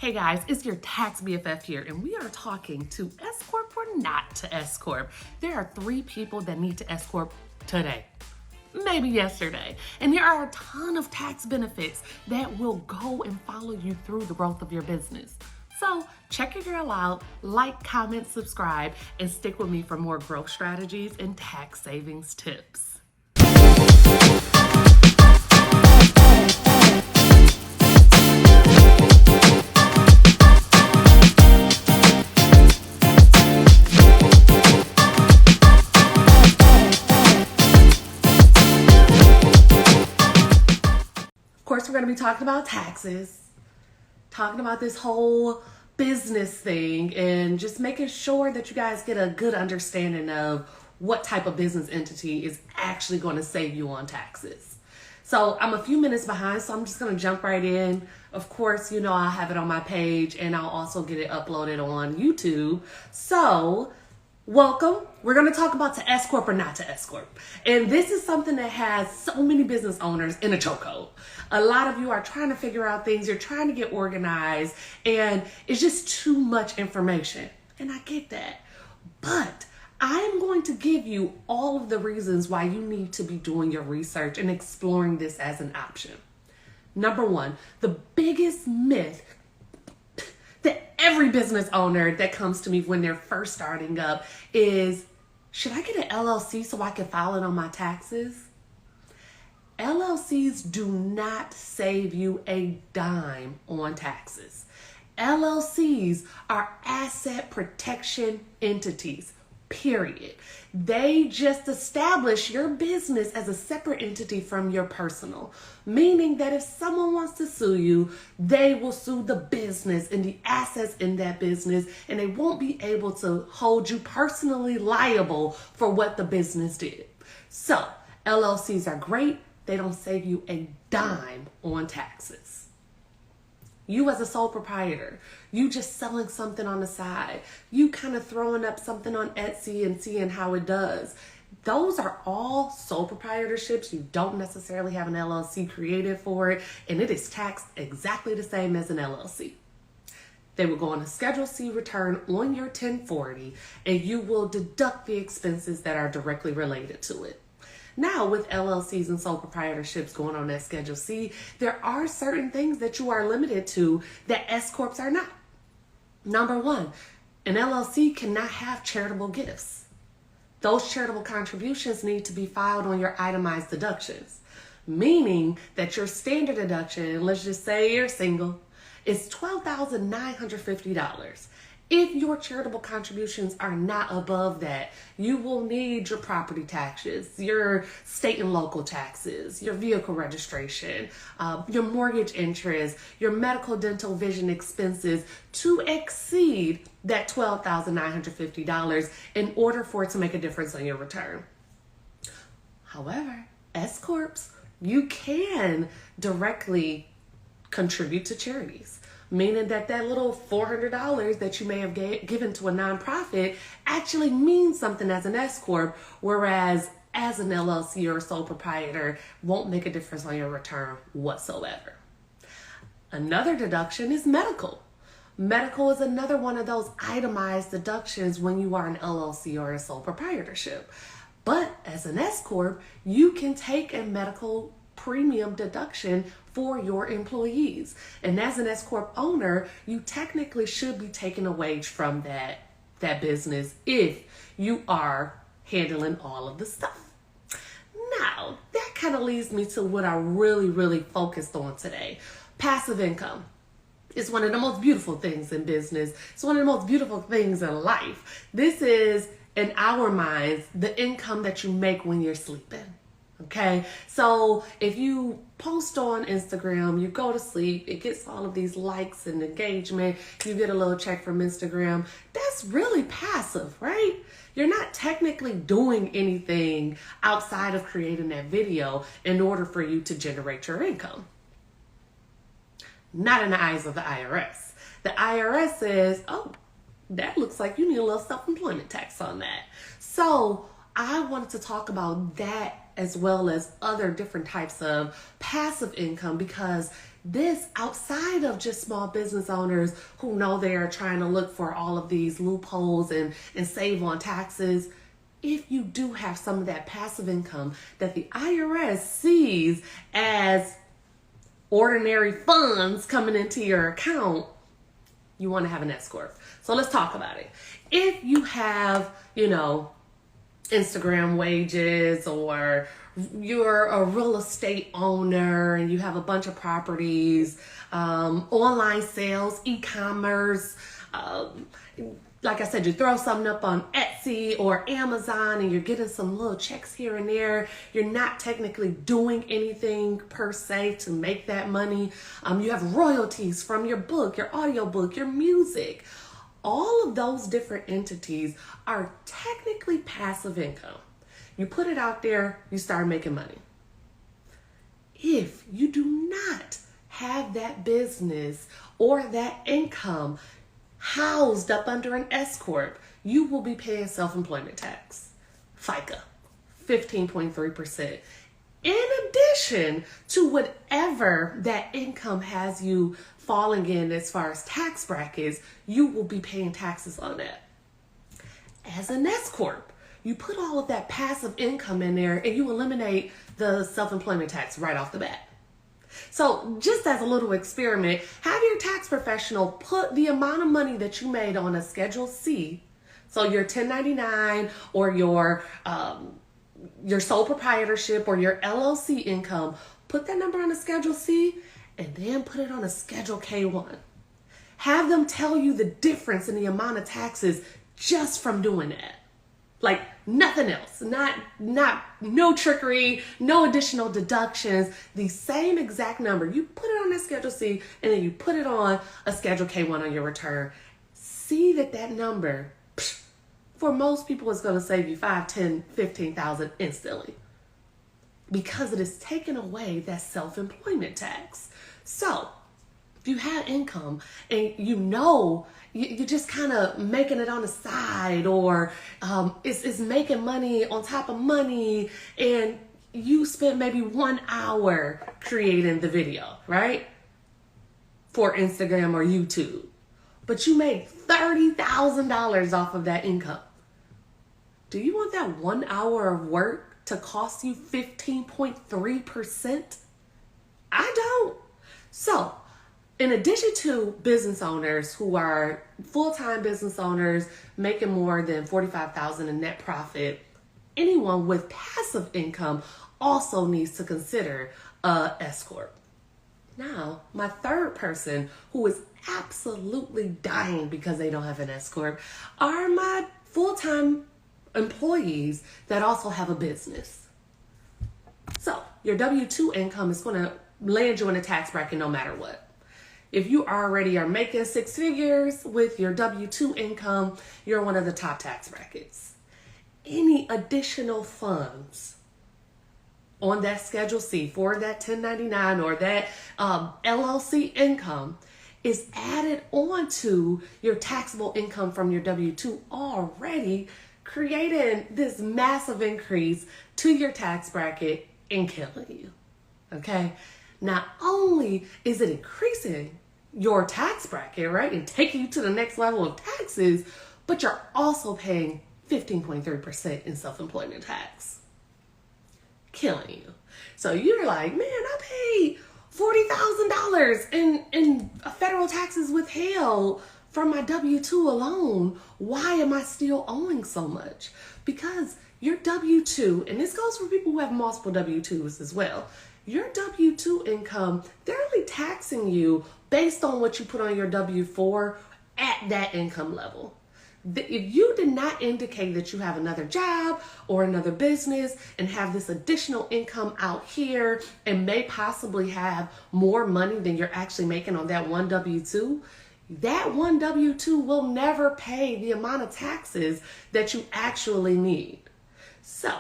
Hey guys, it's your tax BFF here, and we are talking to S-Corp or not to S-Corp. There are 3 people that need to S-Corp today, maybe yesterday. And there are a ton of tax benefits that will go and follow you through the growth of your business. So check your girl out, like, comment, subscribe, and stick with me for more growth strategies and tax savings tips. Of course, we're going to be talking about taxes, talking about this whole business thing, and just making sure that you guys get a good understanding of what type of business entity is actually going to save you on taxes. So I'm a few minutes behind, so I'm just going to jump right in. Of course, you know I'll have it on my page, and I'll also get it uploaded on YouTube. So welcome. We're going to talk about to S-Corp or not to S-Corp. And this is something that has so many business owners in a chokehold. A lot of you are trying to figure out things. You're trying to get organized, and it's just too much information. And I get that. But I'm going to give you all of the reasons why you need to be doing your research and exploring this as an option. Number 1, the biggest myth that every business owner that comes to me when they're first starting up is, should I get an LLC so I can file it on my taxes? LLCs do not save you a dime on taxes. LLCs are asset protection entities, period. They just establish your business as a separate entity from your personal, meaning that if someone wants to sue you, they will sue the business and the assets in that business, and they won't be able to hold you personally liable for what the business did. So LLCs are great. They don't save you a dime on taxes. You as a sole proprietor, you just selling something on the side, you kind of throwing up something on Etsy and seeing how it does. Those are all sole proprietorships. You don't necessarily have an LLC created for it, and it is taxed exactly the same as an LLC. They will go on a Schedule C return on your 1040, and you will deduct the expenses that are directly related to it. Now, with LLCs and sole proprietorships going on that Schedule C, there are certain things that you are limited to that S-Corps are not. Number 1, an LLC cannot have charitable gifts. Those charitable contributions need to be filed on your itemized deductions, meaning that your standard deduction, let's just say you're single, is $12,950. If your charitable contributions are not above that, you will need your property taxes, your state and local taxes, your vehicle registration, your mortgage interest, your medical, dental, vision expenses to exceed that $12,950 in order for it to make a difference on your return. However, S-Corps, you can directly contribute to charities, meaning that that little $400 that you may have given to a nonprofit actually means something as an S-Corp, whereas as an LLC or a sole proprietor won't make a difference on your return whatsoever. Another deduction is medical. Medical is another one of those itemized deductions when you are an LLC or a sole proprietorship. But as an S-Corp, you can take a medical premium deduction for your employees. And as an S-Corp owner, you technically should be taking a wage from that business if you are handling all of the stuff. Now, that kind of leads me to what I really focused on today. Passive income is one of the most beautiful things in business. It's one of the most beautiful things in life. This is, in our minds, the income that you make when you're sleeping. Okay, so if you post on Instagram, you go to sleep, it gets all of these likes and engagement, you get a little check from Instagram. That's really passive, right? You're not technically doing anything outside of creating that video in order for you to generate your income. Not in the eyes of the IRS. The IRS says, oh, that looks like you need a little self-employment tax on that. So I wanted to talk about that as well as other different types of passive income, because This outside of just small business owners who know they are trying to look for all of these loopholes and save on taxes. If you do have some of that passive income that the IRS sees as ordinary funds coming into your account, you want to have an S-Corp. So let's talk about it. If you have, Instagram wages, or you're a real estate owner and you have a bunch of properties, online sales, e-commerce, like I said, you throw something up on Etsy or Amazon and you're getting some little checks here and there. You're not technically doing anything per se to make that money. You have royalties from your book, your audiobook, your music. All of those different entities are technically passive income. You put it out there, you start making money. If you do not have that business or that income housed up under an S-Corp, you will be paying self-employment tax, FICA, 15.3%. In addition to whatever that income has you falling in as far as tax brackets, you will be paying taxes on that. As an S-Corp, you put all of that passive income in there and you eliminate the self-employment tax right off the bat. So just as a little experiment, have your tax professional put the amount of money that you made on a Schedule C, so your 1099 or your sole proprietorship or your LLC income, put that number on a Schedule C and then put it on a Schedule K1. Have them tell you the difference in the amount of taxes just from doing that. Like nothing else, no trickery, no additional deductions, the same exact number. You put it on that Schedule C and then you put it on a Schedule K1 on your return. See that number, for most people, is going to save you $5,000, $10,000, $15,000 instantly, because it is taking away that self-employment tax. So if you have income and you're just kind of making it on the side, or it's making money on top of money, and you spent maybe 1 hour creating the video, right? For Instagram or YouTube, but you made $30,000 off of that income. Do you want that 1 hour of work to cost you 15.3%? I don't. So, in addition to business owners who are full-time business owners making more than $45,000 in net profit, anyone with passive income also needs to consider a S-Corp. Now, my third person who is absolutely dying because they don't have an S-Corp are my full-time employees that also have a business. So, your W-2 income is going to land you in a tax bracket no matter what. If you already are making 6 figures with your W-2 income, you're one of the top tax brackets. Any additional funds on that Schedule C for that 1099 or that LLC income is added onto your taxable income from your W-2 already, creating this massive increase to your tax bracket and killing you. Okay? Not only is it increasing your tax bracket, right, and taking you to the next level of taxes, but you're also paying 15.3% in self-employment tax. Killing you. So you're like, man, I paid $40,000 in federal taxes withheld from my W-2 alone. Why am I still owing so much? Because your W-2, and this goes for people who have multiple W-2s as well, your W-2 income, they're only taxing you based on what you put on your W-4 at that income level. If you did not indicate that you have another job or another business and have this additional income out here and may possibly have more money than you're actually making on that one W-2, that one W-2 will never pay the amount of taxes that you actually need. So,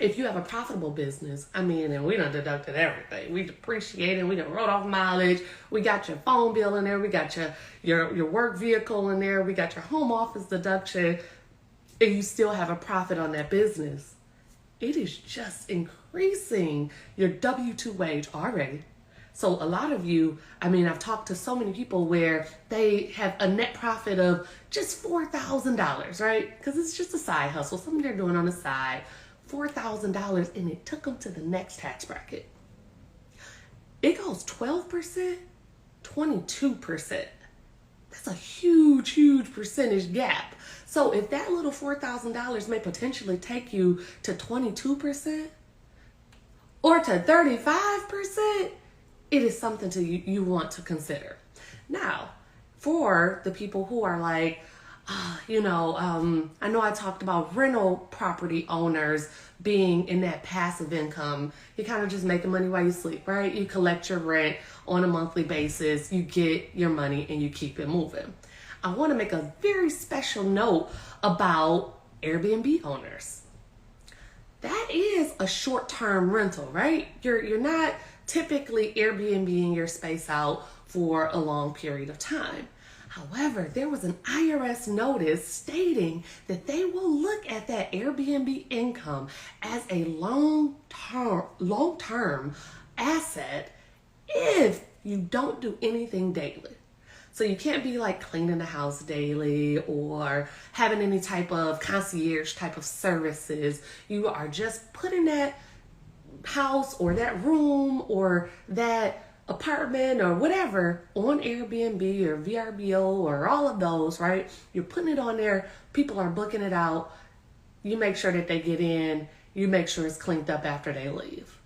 if you have a profitable business, and we done deducted everything. We depreciated, we done wrote off mileage, we got your phone bill in there, we got your work vehicle in there, we got your home office deduction, and you still have a profit on that business. It is just increasing your W-2 wage already So a lot of you, I've talked to so many people where they have a net profit of just $4,000, right? Because it's just a side hustle, something they're doing on the side, $4,000, and it took them to the next tax bracket. It goes 12%, 22%. That's a huge, huge percentage gap. So if that little $4,000 may potentially take you to 22% or to 35%, it is something you want to consider. Now, for the people who are like, I know I talked about rental property owners being in that passive income. You're kind of just making money while you sleep, right? You collect your rent on a monthly basis, you get your money, and you keep it moving. I want to make a very special note about Airbnb owners. That is a short-term rental, right? You're not typically Airbnb-ing your space out for a long period of time. However, there was an IRS notice stating that they will look at that Airbnb income as a long-term asset if you don't do anything daily. So you can't be like cleaning the house daily or having any type of concierge type of services. You are just putting that house or that room or that apartment or whatever on Airbnb or VRBO or all of those, right? You're putting it on there. People are booking it out. You make sure that they get in. You make sure it's cleaned up after they leave.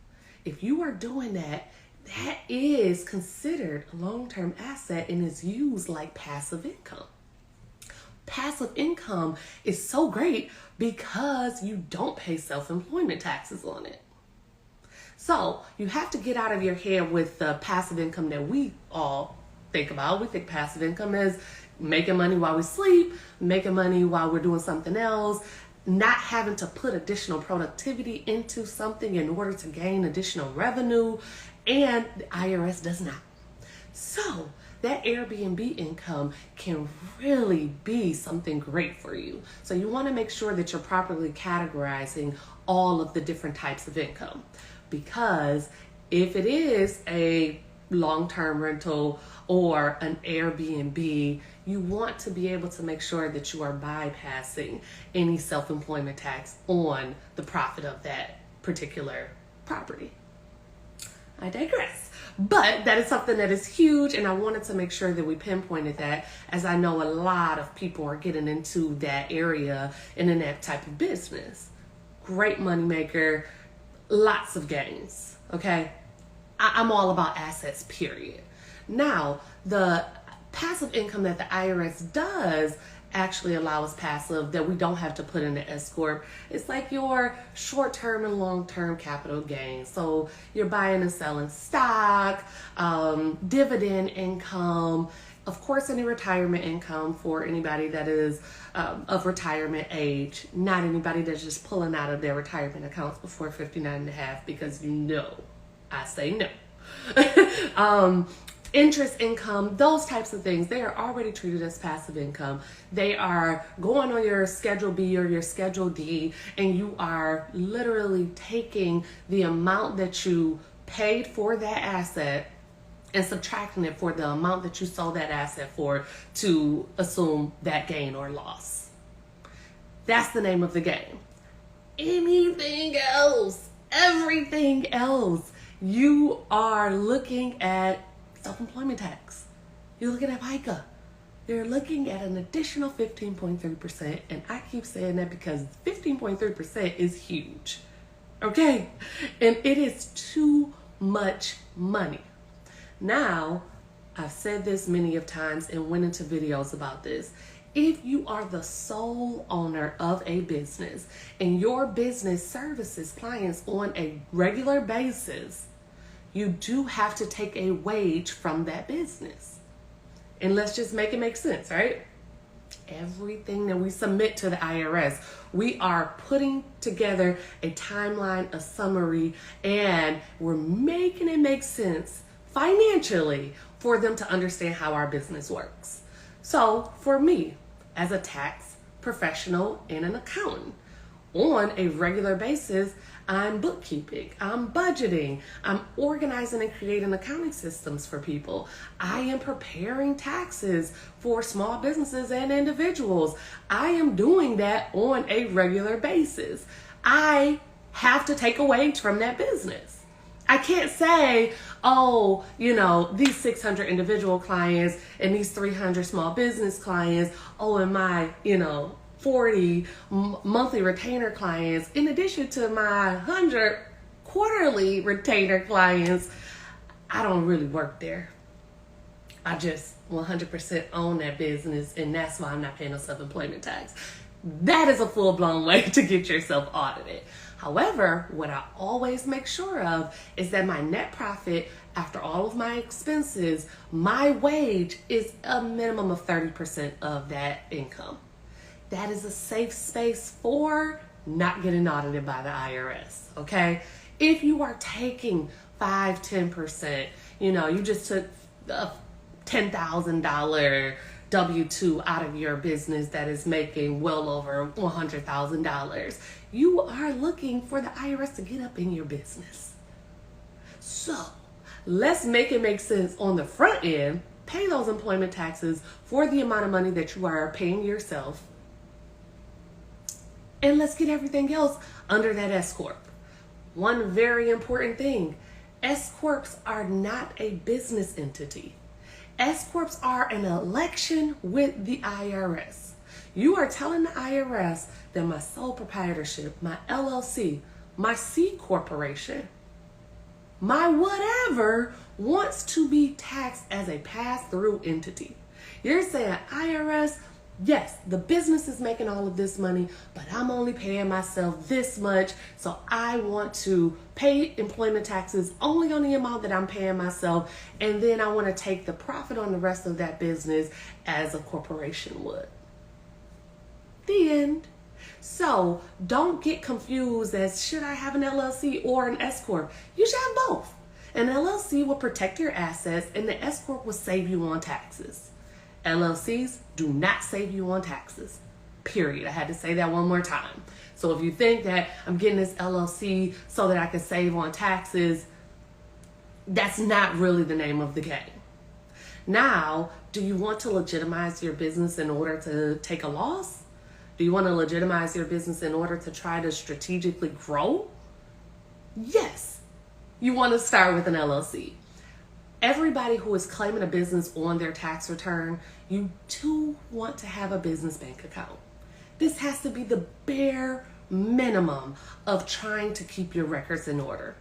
If you are doing that, that is considered a long-term asset and is used like passive income. Passive income is so great because you don't pay self-employment taxes on it. So you have to get out of your head with the passive income that we all think about. We think passive income is making money while we sleep, making money while we're doing something else, not having to put additional productivity into something in order to gain additional revenue, and the IRS does not. So that Airbnb income can really be something great for you. So you want to make sure that you're properly categorizing all of the different types of income. Because if it is a long-term rental or an Airbnb, you want to be able to make sure that you are bypassing any self-employment tax on the profit of that particular property. I digress. But that is something that is huge, and I wanted to make sure that we pinpointed that, as I know a lot of people are getting into that area and in that type of business. Great moneymaker. Lots of gains, okay? I'm all about assets, period. Now, the passive income that the IRS does actually allow us passive that we don't have to put in the S-Corp. It's like your short-term and long-term capital gains. So you're buying and selling stock, dividend income, of course, any retirement income for anybody that is of retirement age, not anybody that's just pulling out of their retirement accounts before 59 and a half, because I say no. Interest income, those types of things, they are already treated as passive income. They are going on your Schedule B or your Schedule D, and you are literally taking the amount that you paid for that asset and subtracting it for the amount that you sold that asset for to assume that gain or loss. That's the name of the game. Anything else, everything else, you are looking at self-employment tax. You're looking at FICA. You're looking at an additional 15.3%, and I keep saying that because 15.3% is huge, okay? And it is too much money. Now, I've said this many of times and went into videos about this. If you are the sole owner of a business and your business services clients on a regular basis, you do have to take a wage from that business. And let's just make it make sense, right? Everything that we submit to the IRS, we are putting together a timeline, a summary, and we're making it make sense financially for them to understand how our business works. So for me, as a tax professional and an accountant, on a regular basis, I'm bookkeeping, I'm budgeting, I'm organizing and creating accounting systems for people. I am preparing taxes for small businesses and individuals. I am doing that on a regular basis. I have to take a wage from that business. I can't say, oh, these 600 individual clients and these 300 small business clients, oh, and my, 40 monthly retainer clients, in addition to my 100 quarterly retainer clients, I don't really work there. I just 100% own that business, and that's why I'm not paying no self-employment tax. That is a full-blown way to get yourself audited. However, what I always make sure of is that my net profit, after all of my expenses, my wage is a minimum of 30% of that income. That is a safe space for not getting audited by the IRS, okay? If you are taking 5-10%, you just took a $10,000 W-2 out of your business that is making well over $100,000, you are looking for the IRS to get up in your business. So let's make it make sense on the front end. Pay those employment taxes for the amount of money that you are paying yourself. And let's get everything else under that S-Corp. One very important thing, S-Corps are not a business entity. S-Corps are an election with the IRS. You are telling the IRS that my sole proprietorship, my LLC, my C corporation, my whatever wants to be taxed as a pass-through entity. You're saying, IRS, yes, the business is making all of this money, but I'm only paying myself this much, so I want to pay employment taxes only on the amount that I'm paying myself, and then I want to take the profit on the rest of that business as a corporation would. The end. So don't get confused as should I have an LLC or an S-Corp? You should have both. An LLC will protect your assets, and the S-Corp will save you on taxes. LLCs do not save you on taxes, period. I had to say that one more time. So if you think that I'm getting this LLC so that I can save on taxes, that's not really the name of the game. Now, do you want to legitimize your business in order to take a loss? Do you want to legitimize your business in order to try to strategically grow? Yes, you want to start with an LLC. Everybody who is claiming a business on their tax return, you do want to have a business bank account. This has to be the bare minimum of trying to keep your records in order.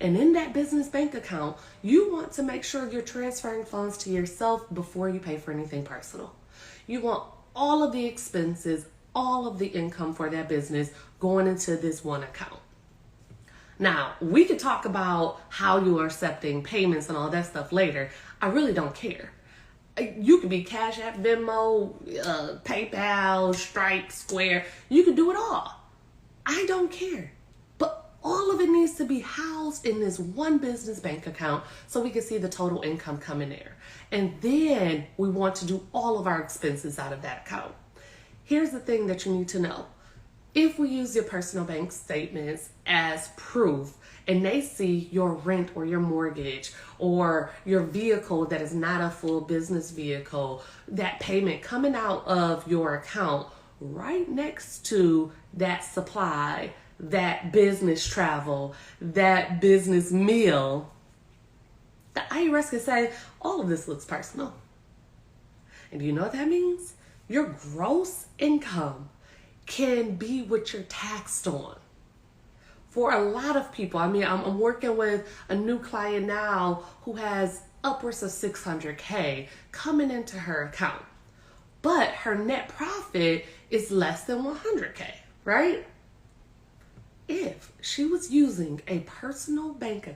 And in that business bank account, you want to make sure you're transferring funds to yourself before you pay for anything personal. You want all of the expenses, all of the income for that business going into this one account. Now, we could talk about how you are accepting payments and all that stuff later. I really don't care. You could be Cash App, Venmo, PayPal, Stripe, Square. You could do it all. I don't care. But all of it needs to be housed in this one business bank account so we can see the total income coming there. And then we want to do all of our expenses out of that account. Here's the thing that you need to know. If we use your personal bank statements as proof and they see your rent or your mortgage or your vehicle that is not a full business vehicle, that payment coming out of your account right next to that supply, that business travel, that business meal, the IRS can say, all of this looks personal. And do you know what that means? Your gross income can be what you're taxed on. For a lot of people, I'm working with a new client now who has upwards of $600K coming into her account, but her net profit is less than $100K, right? If she was using a personal bank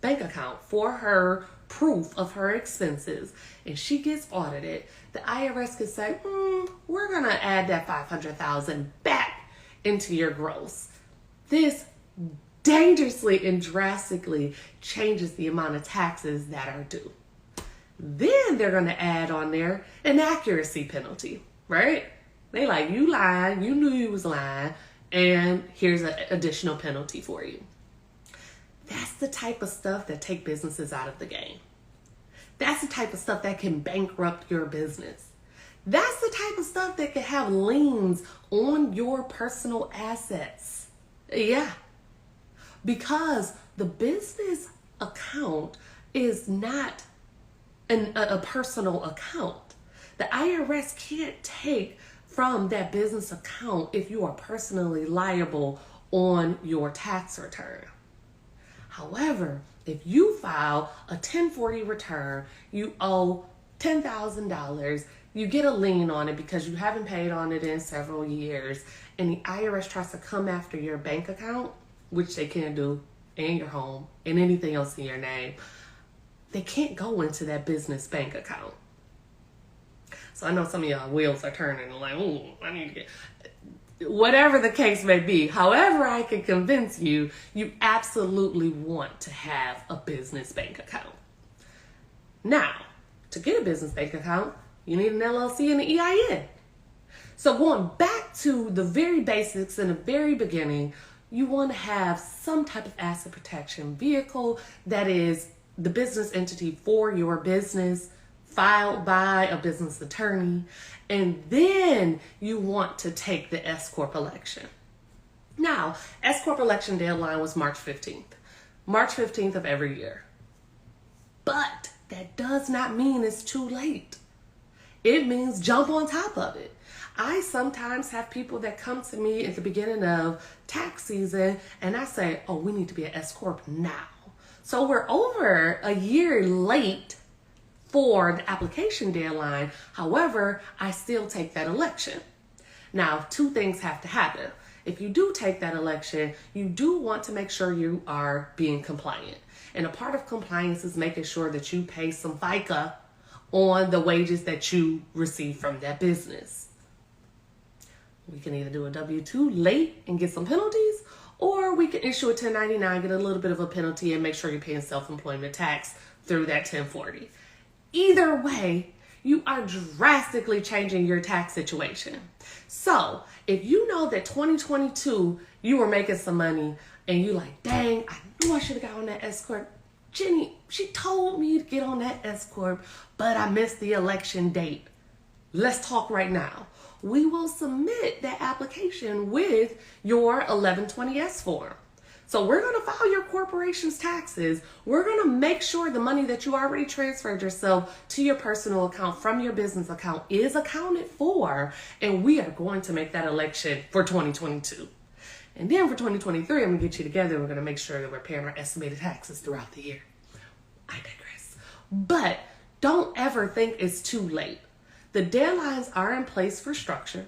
account for her proof of her expenses and she gets audited, the IRS could say, we're going to add that $500,000 back into your gross. This dangerously and drastically changes the amount of taxes that are due. Then they're going to add on there an accuracy penalty, right? They like, you lying, you knew you was lying, and here's an additional penalty for you. That's the type of stuff that take businesses out of the game. That's the type of stuff that can bankrupt your business. That's the type of stuff that can have liens on your personal assets. Yeah. Because the business account is not a personal account. The IRS can't take from that business account if you are personally liable on your tax return. However, if you file a 1040 return, you owe $10,000, you get a lien on it because you haven't paid on it in several years, and the IRS tries to come after your bank account, which they can do, and your home, and anything else in your name, they can't go into that business bank account. So I know some of y'all wheels are turning like, oh, I need to get... Whatever the case may be, however I can convince you, you absolutely want to have a business bank account. Now, to get a business bank account, you need an LLC and an EIN. So going back to the very basics in the very beginning, you want to have some type of asset protection vehicle that is the business entity for your business, filed by a business attorney, and then you want to take the S-Corp election. Now, S-Corp election deadline was March 15th. March 15th of every year. But that does not mean it's too late. It means jump on top of it. I sometimes have people that come to me at the beginning of tax season and I say, oh, we need to be an S-Corp now. So we're over a year late for the application deadline. However, I still take that election. Now, two things have to happen. If you do take that election, you do want to make sure you are being compliant. And a part of compliance is making sure that you pay some FICA on the wages that you receive from that business. We can either do a W-2 late and get some penalties, or we can issue a 1099, get a little bit of a penalty, and make sure you're paying self-employment tax through that 1040. Either way, you are drastically changing your tax situation. So if you know that 2022, you were making some money and you like, dang, I knew I should have got on that S-Corp. Jenny, she told me to get on that S-Corp, but I missed the election date. Let's talk right now. We will submit that application with your 1120S form. So we're going to file your corporation's taxes. We're going to make sure the money that you already transferred yourself to your personal account from your business account is accounted for. And we are going to make that election for 2022. And then for 2023, I'm going to get you together. We're going to make sure that we're paying our estimated taxes throughout the year. I digress. But don't ever think it's too late. The deadlines are in place for structure,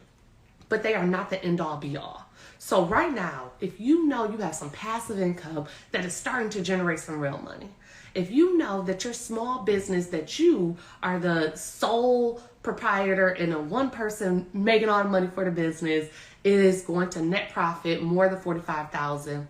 but they are not the end all be all. So right now, if you know you have some passive income that is starting to generate some real money, if you know that your small business, that you are the sole proprietor and a one person making all the money for the business is going to net profit more than $45,000,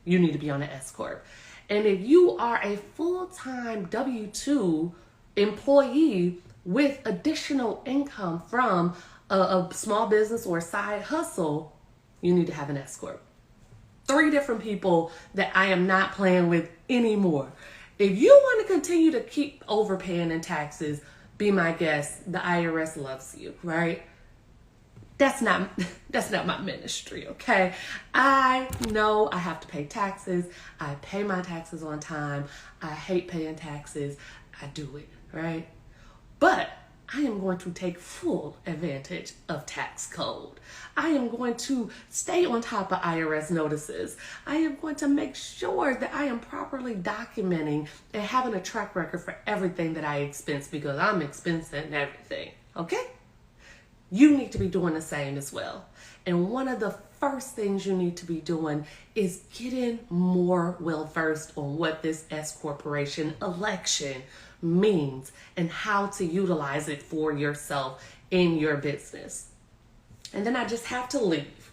you need to be on an S-Corp. And if you are a full-time W-2 employee with additional income from a small business or a side hustle, you need to have an S-Corp. 3 different people that I am not playing with anymore. If you want to continue to keep overpaying in taxes, be my guest. The IRS loves you, right? That's not my ministry, okay? I know I have to pay taxes. I pay my taxes on time. I hate paying taxes. I do it, right? But I am going to take full advantage of tax code. I am going to stay on top of IRS notices. I am going to make sure that I am properly documenting and having a track record for everything that I expense, because I'm expensing everything, okay? You need to be doing the same as well. And one of the first things you need to be doing is getting more well-versed on what this S-Corporation election means and how to utilize it for yourself in your business. And then I just have to leave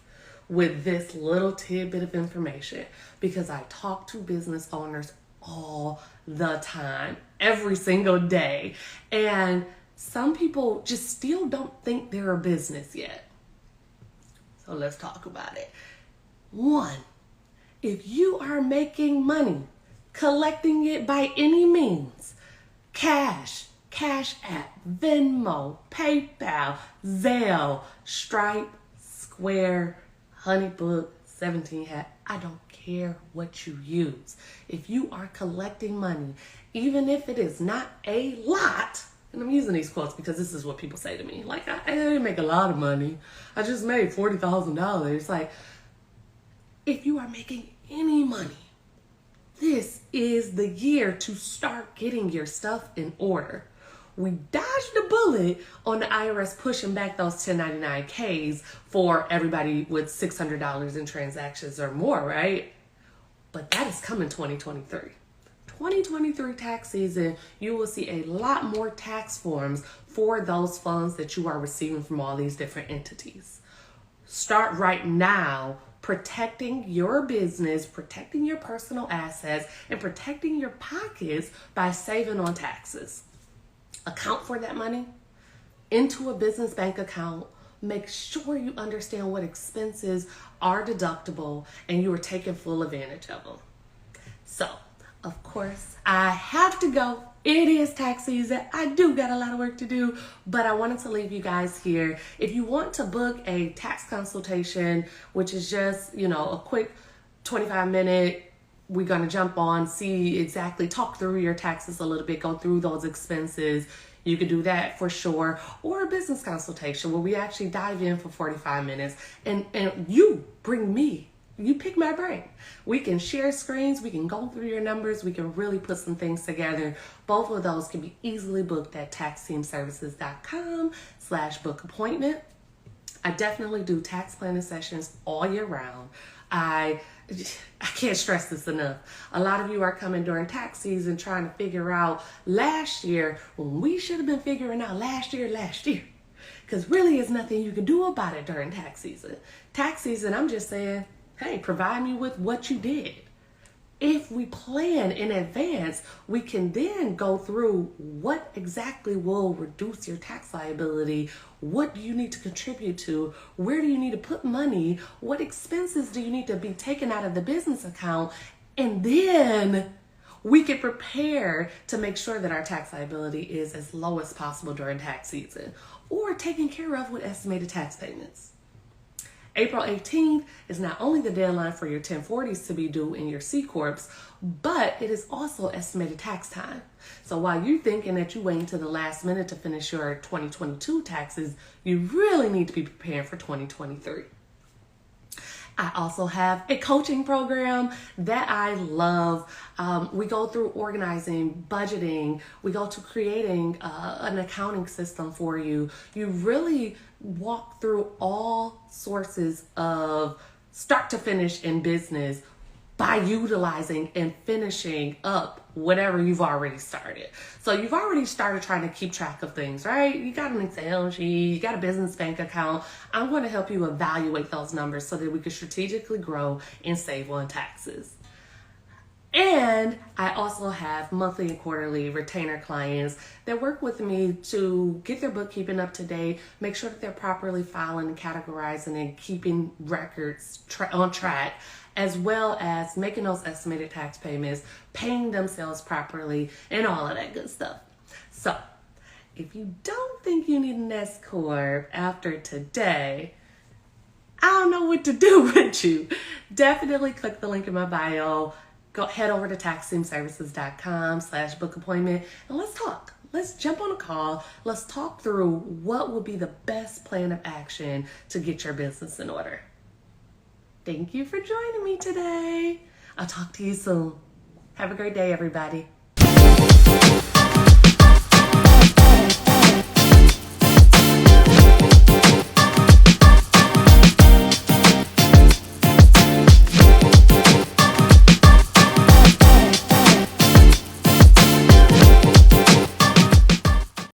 with this little tidbit of information, because I talk to business owners all the time, every single day. And some people just still don't think they're a business yet. So let's talk about it. One, if you are making money, collecting it by any means, Cash App, Venmo, PayPal, Zelle, Stripe, Square, Honeybook, 17 Hat, I don't care what you use. If you are collecting money, even if it is not a lot, and I'm using these quotes because this is what people say to me. Like, I didn't make a lot of money. I just made $40,000. Like, if you are making any money, this is the year to start getting your stuff in order. We dodged the bullet on the IRS pushing back those 1099Ks for everybody with $600 in transactions or more, right? But that is coming 2023. 2023 tax season, you will see a lot more tax forms for those funds that you are receiving from all these different entities. Start right now protecting your business, protecting your personal assets, and protecting your pockets by saving on taxes. Account for that money into a business bank account. Make sure you understand what expenses are deductible and you are taking full advantage of them. So, of course, I have to go. It is tax season. I do got a lot of work to do, but I wanted to leave you guys here. If you want to book a tax consultation, which is just, a quick 25-minute, we're going to jump on, see exactly, talk through your taxes a little bit, go through those expenses. You could do that for sure. Or a business consultation where we actually dive in for 45 minutes and you bring me. You pick my brain. We can share screens. We can go through your numbers. We can really put some things together. Both of those can be easily booked at taxteamservices.com/book appointment. I definitely do tax planning sessions all year round. I can't stress this enough. A lot of you are coming during tax season trying to figure out last year when we should have been figuring out last year. Because really there's nothing you can do about it during tax season. Tax season, I'm just saying, hey, provide me with what you did. If we plan in advance, we can then go through what exactly will reduce your tax liability. What do you need to contribute to? Where do you need to put money? What expenses do you need to be taken out of the business account? And then we can prepare to make sure that our tax liability is as low as possible during tax season or taken care of with estimated tax payments. April 18th is not only the deadline for your 1040s to be due in your C-Corps, but it is also estimated tax time. So while you're thinking that you're waiting to the last minute to finish your 2022 taxes, you really need to be preparing for 2023. I also have a coaching program that I love. We go through organizing, budgeting. We go to creating an accounting system for you. You really walk through all sources of start to finish in business by utilizing and finishing up whatever you've already started. So you've already started trying to keep track of things, right? You got an Excel sheet, you got a business bank account. I'm going to help you evaluate those numbers so that we can strategically grow and save on taxes. And I also have monthly and quarterly retainer clients that work with me to get their bookkeeping up to date, make sure that they're properly filing and categorizing and keeping records on track, as well as making those estimated tax payments, paying themselves properly, and all of that good stuff. So, if you don't think you need an S-Corp after today, I don't know what to do with you. Definitely click the link in my bio. Head over to taxteamservices.com/book appointment and let's talk. Let's jump on a call. Let's talk through what will be the best plan of action to get your business in order. Thank you for joining me today. I'll talk to you soon. Have a great day, everybody.